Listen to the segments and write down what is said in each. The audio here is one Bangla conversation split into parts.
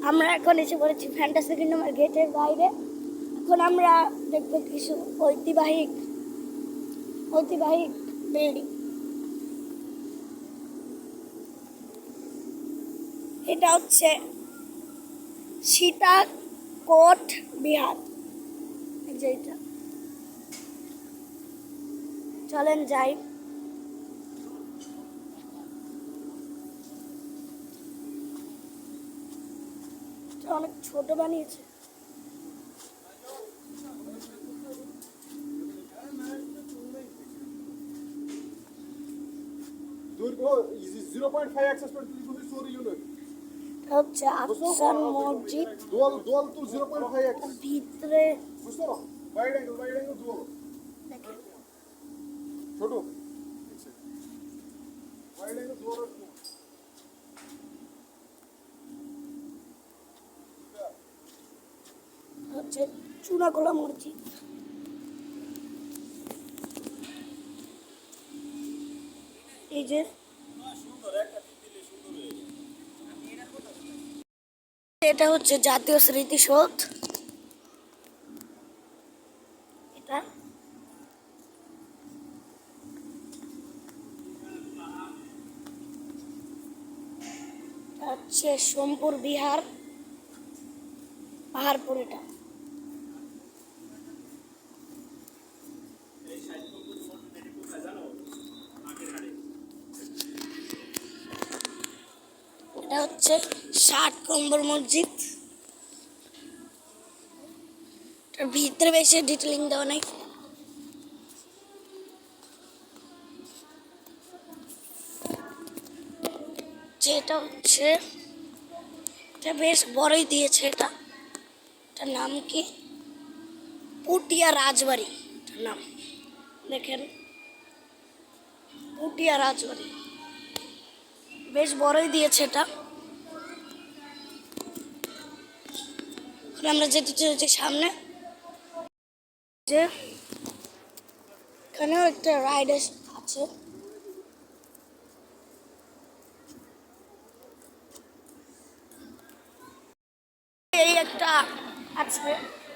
আমরা এখন এসে পড়েছি ফ্যান্টাসি কিংডমের গেটের বাইরে। এখন আমরা দেখব কিছু ঐতিহাসিক বিল্ডিং। এটা হচ্ছে সীতাকোট বিহার। যেটা চলেন যাই। অনেক ছোট বানিয়েছে। হচ্ছে আফসান মসজিদ ভিতরে হচ্ছে চূড়াকোলা মসজিদ। এই যে এটা হচ্ছে জাতীয় স্মৃতিসৌধ। এটা হচ্ছে সোমপুর বিহার, পাহাড়পুর। এটা হচ্ছে 60 নম্বর মসজিদ। ভিতরে বেশি ডিটেলিং দেওয়া নাই। যেটা হচ্ছে এটা বেশ বড়ই দিয়েছে। এটার নাম কি? পুটিয়া রাজবাড়ি। এটার নাম দেখেন, পুটিয়া রাজবাড়ি। বেশ বড়ই দিয়েছে এটা। আমরা যেতে চলেছি সামনে। যে এখানেও একটা রাইড আছে। এই একটা আছে,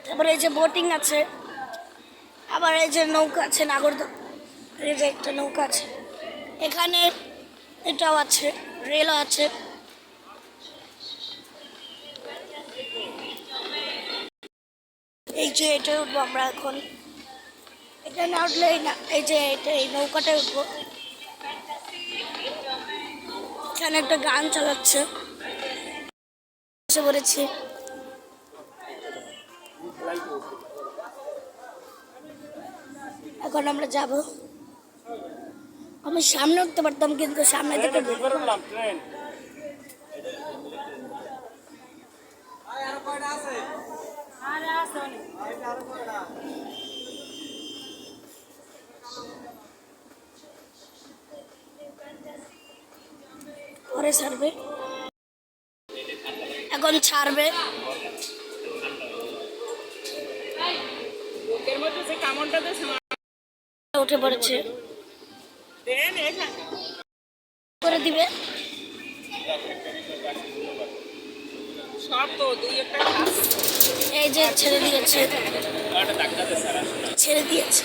তারপরে এই যে বোটিং আছে, আবার এই যে নৌকা আছে নাগরদোলা। এই যে একটা নৌকা আছে এখানে, এটাও আছে, রেলও আছে। এই যে এটা উঠবো আমরা এখন। এটা না উঠলেই না, এই যে এটা এই নৌকাটায় উঠবো। এখানে একটা গান চালাচ্ছে, বসে পড়েছি। এখন আমরা যাব। আমি সামনে উঠতে পারতাম, কিন্তু সামনে থেকে পরে ছাড়বে, এখন ছাড়বে। উঠে পড়েছে, করে দিবে। এই যে ছেড়ে দিয়েছে, ছেড়ে দিয়েছে।